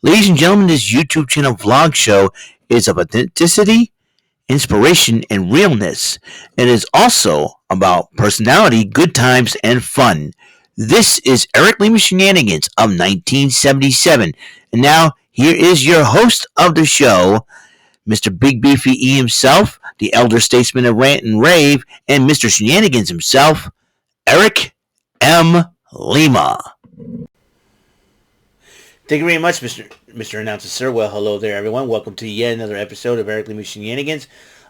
Ladies and gentlemen, this YouTube channel vlog show is of authenticity, inspiration, and realness. It is also about personality, good times, and fun. This is Eric Lima Shenanigans of 1977. And now, here is your host of the show, Mr. Big Beefy E himself, the elder statesman of Rant and Rave, and Mr. Shenanigans himself, Eric M. Lima. Thank you very much, Mr. Announcer, sir. Well, hello there, everyone. Welcome to yet another episode of Eric Lima Shenanigans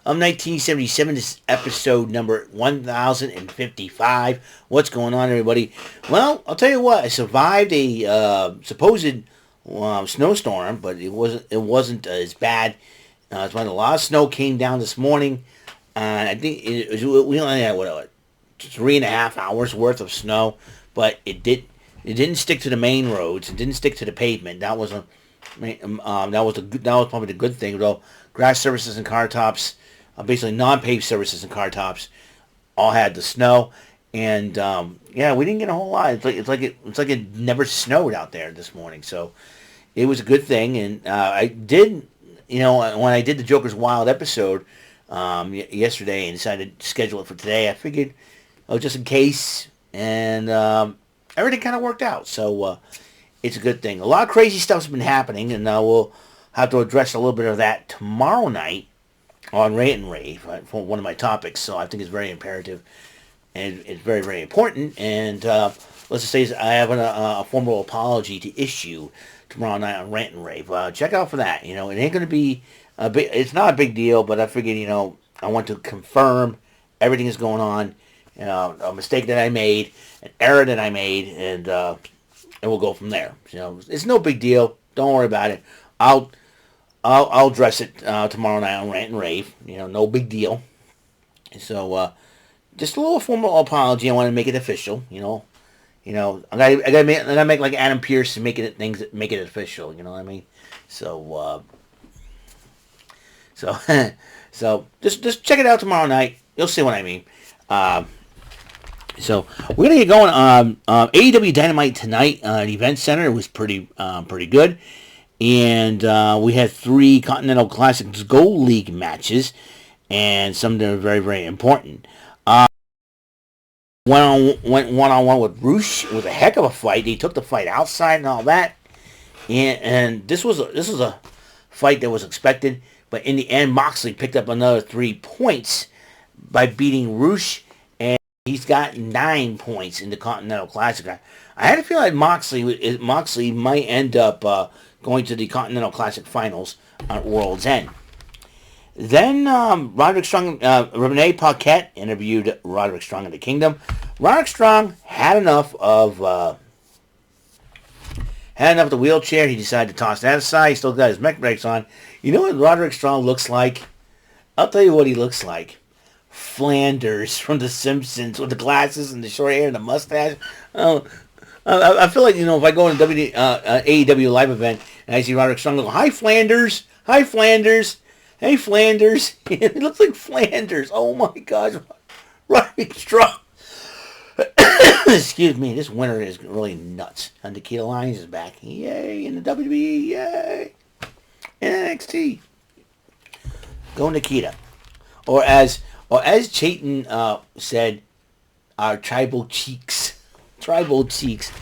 of 1977. This is episode number 1055. What's going on, everybody? Well, I'll tell you what. I survived a supposed snowstorm, but it wasn't as bad. It's when a lot of snow came down this morning. I think we only had 3.5 hours worth of snow, but it didn't stick to the main roads. It didn't stick to the pavement. That was probably the good thing. Though grass surfaces and car tops, basically non-paved surfaces and car tops, all had the snow. And we didn't get a whole lot. It's like it never snowed out there this morning. So it was a good thing. And I did, when I did the Joker's Wild episode yesterday and decided to schedule it for today, I figured, just in case, and everything kind of worked out, so it's a good thing. A lot of crazy stuff's been happening, and we'll have to address a little bit of that tomorrow night on Rant and Rave for one of my topics. So I think it's very imperative, and it's very, very important. And let's just say I have a formal apology to issue tomorrow night on Rant and Rave. Check out for that. It ain't going to be it's not a big deal, but I figured, I want to confirm everything is going on. A mistake that I made, an error that I made, and we'll go from there. It's no big deal. Don't worry about it. I'll address it tomorrow night on Rant and Rave. No big deal. So just a little formal apology. I want to make it official. I gotta make like Adam Pearce and make it official. You know what I mean? So so just check it out tomorrow night. You'll see what I mean. So we're gonna get going on AEW Dynamite tonight at Event Center. It was pretty good, and we had 3 Continental Classics Gold League matches, and some that are very, very important. Went one-on-one with Roosh. It was a heck of a fight. He took the fight outside and all that, and this was a fight that was expected, but in the end, Moxley picked up another 3 points by beating Roosh. He's got 9 points in the Continental Classic. I had a feeling like Moxley might end up going to the Continental Classic Finals at World's End. Then Roderick Strong, Renee Paquette interviewed Roderick Strong in the Kingdom. Roderick Strong had enough of the wheelchair. He decided to toss that aside. He still got his mech brakes on. You know what Roderick Strong looks like? I'll tell you what he looks like. Flanders from The Simpsons with the glasses and the short hair and the mustache. I feel like, if I go in a AEW live event and I see Roderick Strong, I go, "Hi, Flanders! Hi, Flanders! Hey, Flanders!" It looks like Flanders. Oh my gosh, Roderick Strong. Excuse me, this winter is really nuts. And Nikita Lyons is back. Yay, in the WWE, yay. NXT. Go Nikita. Or as Chayton said, our tribal cheeks. Tribal cheeks.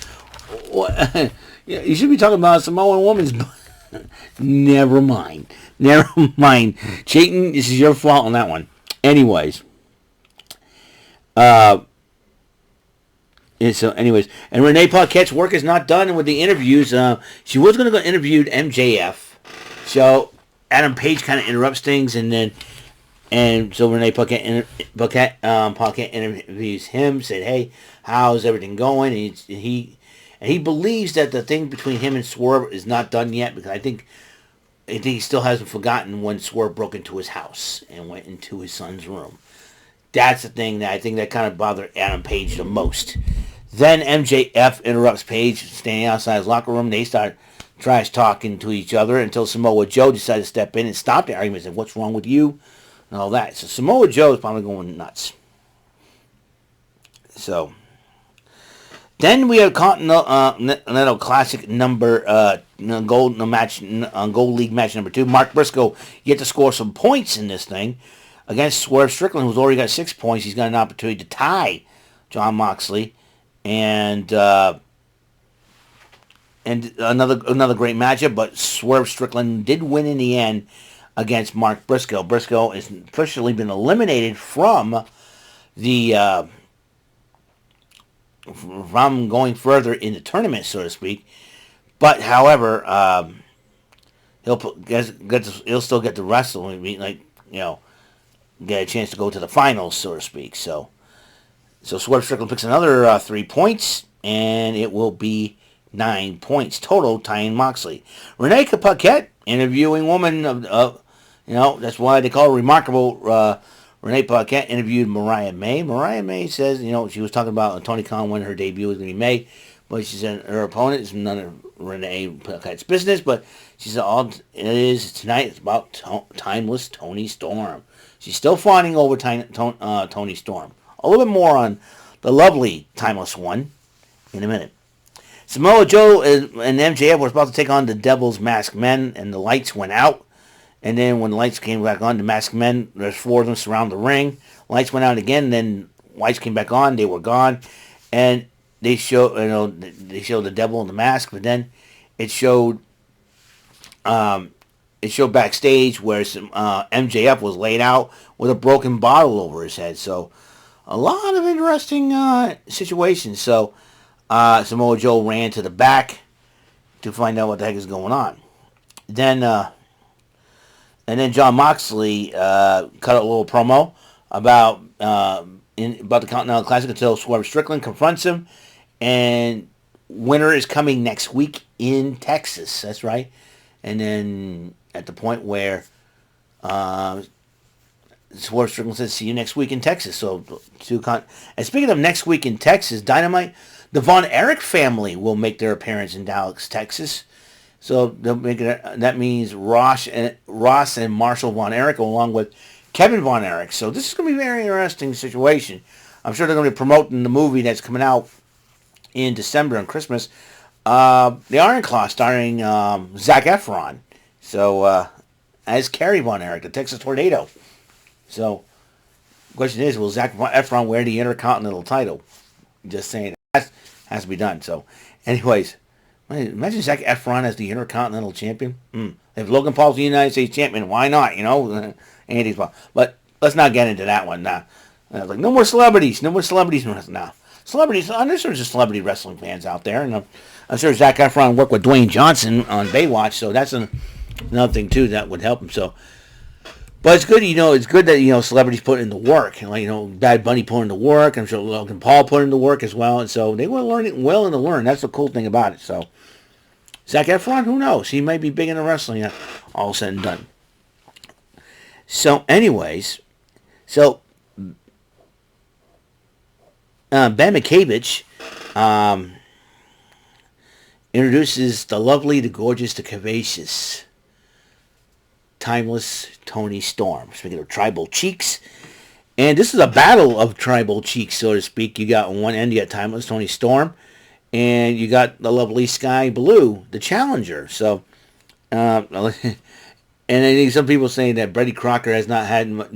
You should be talking about Samoan woman's Never mind. Chayton, this is your fault on that one. Anyways. And Renee Paquette's work is not done with the interviews. She was going to go interview MJF. So Adam Page kind of interrupts things, and so Renee Paquette interviews him, said, "Hey, how's everything going?" And he believes that the thing between him and Swerve is not done yet, because I think he still hasn't forgotten when Swerve broke into his house and went into his son's room. That's the thing that I think that kind of bothered Adam Page the most. Then MJF interrupts Page standing outside his locker room. They start trash talking to each other until Samoa Joe decided to step in and stop the argument and said, "What's wrong with you?" and all that. So Samoa Joe is probably going nuts. So Then we have Continental Classic Gold League match number 2. Mark Briscoe yet to score some points in this thing against Swerve Strickland, who's already got 6 points. He's got an opportunity to tie Jon Moxley, and another great matchup. But Swerve Strickland did win in the end against Mark Briscoe. Briscoe has officially been eliminated from the from going further in the tournament, so to speak. But however, he'll still get to wrestle. I mean, like, get a chance to go to the finals, so to speak. So Swerve Strickland picks another 3 points, and it will be 9 points total, tying Moxley. Renee Paquette, interviewing woman of that's why they call her remarkable. Renee Paquette interviewed Mariah May. Mariah May says, she was talking about Tony Khan when her debut was going to be May, but she said her opponent is none of Renee Paquette's business, but she said all it is tonight is about timeless Tony Storm. She's still fawning over Tony Storm. A little bit more on the lovely timeless one in a minute. Samoa Joe and MJF were about to take on the Devil's Masked Men, and the lights went out. And then when the lights came back on, the Masked Men, there's 4 of them surround the ring. Lights went out again, then lights came back on, they were gone. And they showed the devil in the mask, but then it showed backstage where MJF was laid out with a broken bottle over his head. So a lot of interesting situations. So Samoa Joe ran to the back to find out what the heck is going on. And then Jon Moxley cut a little promo about the Continental Classic until Swerve Strickland confronts him. And winter is coming next week in Texas. That's right. And then at the point where Swerve Strickland says, see you next week in Texas. So, and speaking of next week in Texas, Dynamite, the Von Erich family will make their appearance in Dallas, Texas. So that means Ross and Marshall Von Erich, along with Kevin Von Erich. So this is going to be a very interesting situation. I'm sure they're going to be promoting the movie that's coming out in December on Christmas, The Iron Claw, starring Zac Efron. So as Kerry Von Erich, the Texas Tornado. So the question is, will Zac Efron wear the Intercontinental title? Just saying, that has to be done. So, anyways. Imagine Zac Efron as the Intercontinental Champion. If Logan Paul's the United States Champion, why not? Andy's Paul. But let's not get into that one now. Like, no more celebrities. Now. Celebrities, I'm sure there's celebrity wrestling fans out there. And I'm sure Zac Efron worked with Dwayne Johnson on Baywatch, so that's another thing, too, that would help him. So, but it's good, it's good that, celebrities put in the work. And Bad Bunny put in the work. I'm sure Logan Paul put in the work as well. And so they were willing to learn. That's the cool thing about it. So, Zac Efron, who knows? He might be big into wrestling, all said and done. So, anyways, Ben Mikhevich introduces the lovely, the gorgeous, the curvaceous, timeless Tony Storm. Speaking of tribal cheeks. And this is a battle of tribal cheeks, so to speak. You got on one end, you got timeless Tony Storm. And you got the lovely Sky Blue, the challenger. So, and I think some people saying that Brady Crocker has not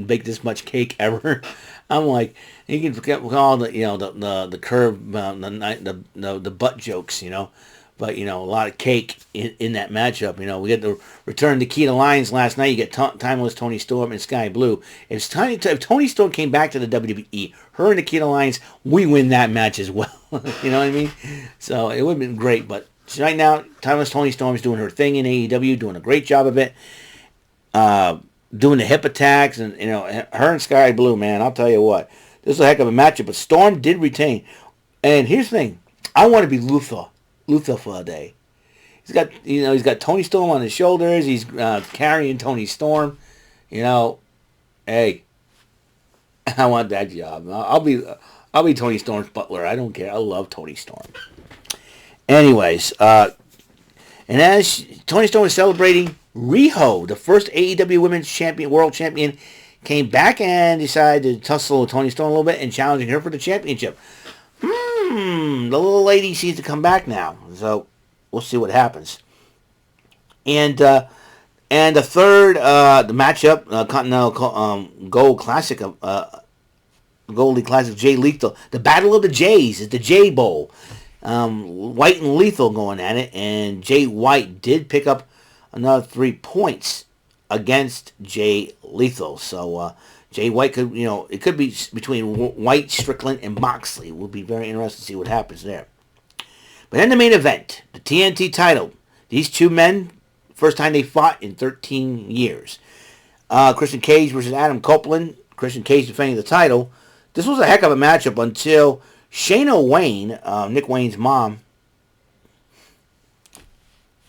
baked this much cake ever. I'm like, you can forget all the the curve, the butt jokes, But, a lot of cake in that matchup. We get the return to Nikita Lyons last night. You get timeless Tony Storm and Sky Blue. If Tony Storm came back to the WWE, her and Nikita Lyons, we win that match as well. You know what I mean? So it would have been great. But right now, timeless Tony Storm is doing her thing in AEW, doing a great job of it. Doing the hip attacks. And, her and Sky Blue, man, I'll tell you what. This is a heck of a matchup. But Storm did retain. And here's the thing. I want to be Luther for a day. He's got Tony Storm on his shoulders. He's carrying Tony Storm. Hey, I want that job. I'll be Tony Storm's butler. I don't care. I love Tony Storm. Anyways, and as Tony Storm is celebrating, Riho, the first AEW Women's World Champion, came back and decided to tussle with Tony Storm a little bit and challenging her for the championship. the little lady seems to come back now. So we'll see what happens. And the third the matchup, Continental Gold Classic, Gold League Classic, Jay Lethal. The Battle of the Jays is the J Bowl. White and Lethal going at it, and Jay White did pick up another 3 points against Jay Lethal. So Jay White could, it could be between White, Strickland, and Moxley. It will be very interesting to see what happens there. But in the main event, the TNT title, these two men, first time they fought in 13 years. Christian Cage versus Adam Copeland. Christian Cage defending the title. This was a heck of a matchup until Shayna Wayne, Nick Wayne's mom,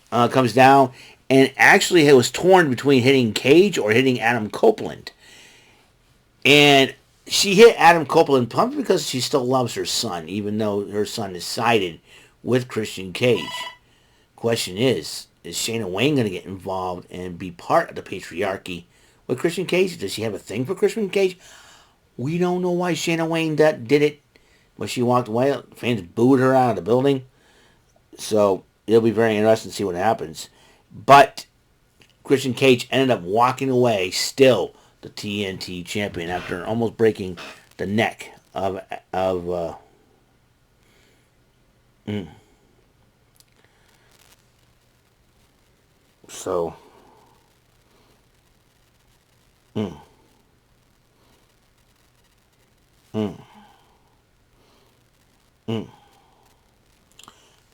comes down and actually was torn between hitting Cage or hitting Adam Copeland. And she hit Adam Copeland probably because she still loves her son, even though her son is sided with Christian Cage. Question is Shayna Wayne going to get involved and be part of the patriarchy with Christian Cage? Does she have a thing for Christian Cage? We don't know why Shayna Wayne did it. But she walked away. Fans booed her out of the building. So it'll be very interesting to see what happens. But Christian Cage ended up walking away still the TNT champion after almost breaking the neck of So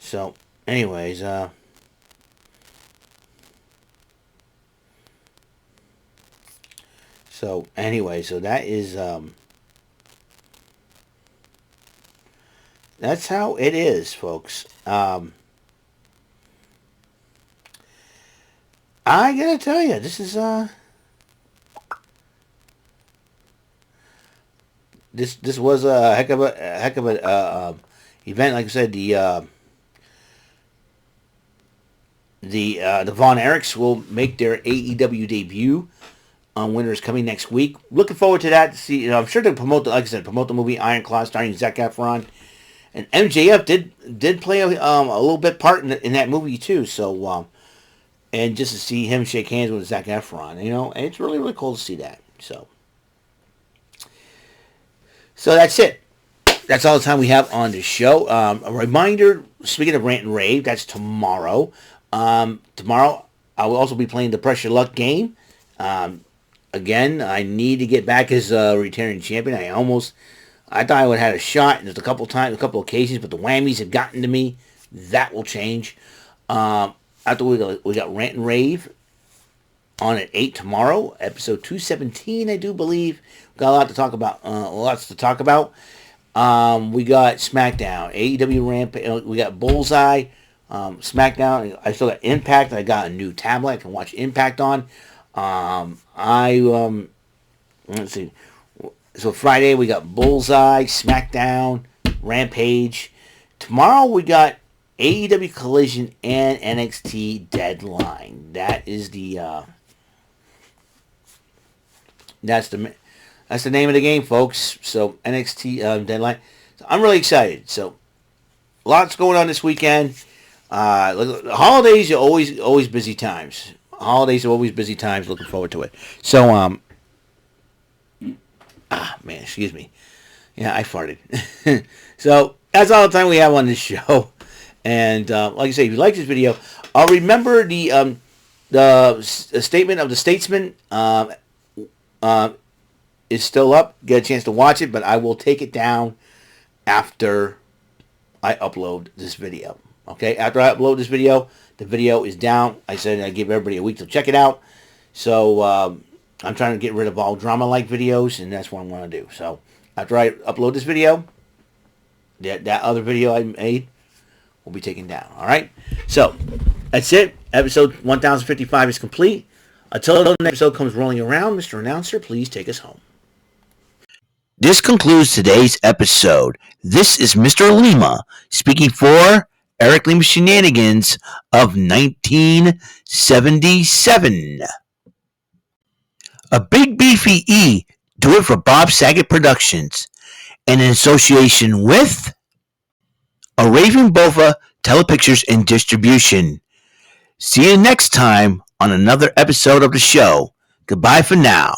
So anyways, so that is that's how it is, folks. I gotta tell you, this is this was a heck of a event. Like I said, the Von Erichs will make their AEW debut on Winners coming next week. Looking forward to that. To see, I'm sure they'll promote the movie Iron Claw starring Zac Efron, and MJF did play a little bit part in that movie too. So and just to see him shake hands with Zac Efron, it's really really cool to see that. So that's it. That's all the time we have on the show. A reminder, speaking of Rant and Rave, that's tomorrow. Tomorrow, I will also be playing the Pressure Luck game. Again, I need to get back as a returning champion. I thought I would have had a shot. There's a couple occasions, but the whammies have gotten to me. That will change. After we got Rant and Rave on at 8 tomorrow, episode 217, I do believe. Got a lot to talk about. We got SmackDown, AEW Rampage. We got Bullseye, SmackDown. I still got Impact. I got a new tablet I can watch Impact on. Let's see. So Friday we got Bullseye, SmackDown, Rampage. Tomorrow we got AEW Collision and NXT Deadline. That is that's the name of the game, folks. So NXT Deadline. So I'm really excited. So lots going on this weekend. Holidays are always busy times. Looking forward to it. So man, excuse me. Yeah, I farted. So that's all the time we have on this show. And like I say, if you like this video, remember the statement of the statesman is still up. Get a chance to watch it, but I will take it down after I upload this video. Okay, after I upload this video, the video is down. I said I give everybody a week to check it out. So I'm trying to get rid of all drama-like videos, and that's what I'm going to do. So after I upload this video, that other video I made will be taken down. All right? So that's it. Episode 1055 is complete. Until the next episode comes rolling around, Mr. Announcer, please take us home. This concludes today's episode. This is Mr. Lima speaking for Eric Lima Shenanigans of 1977. A Big Beefy E, do it for Bob Saget Productions, and in association with a Raven Bova Telepictures and Distribution. See you next time on another episode of the show. Goodbye for now.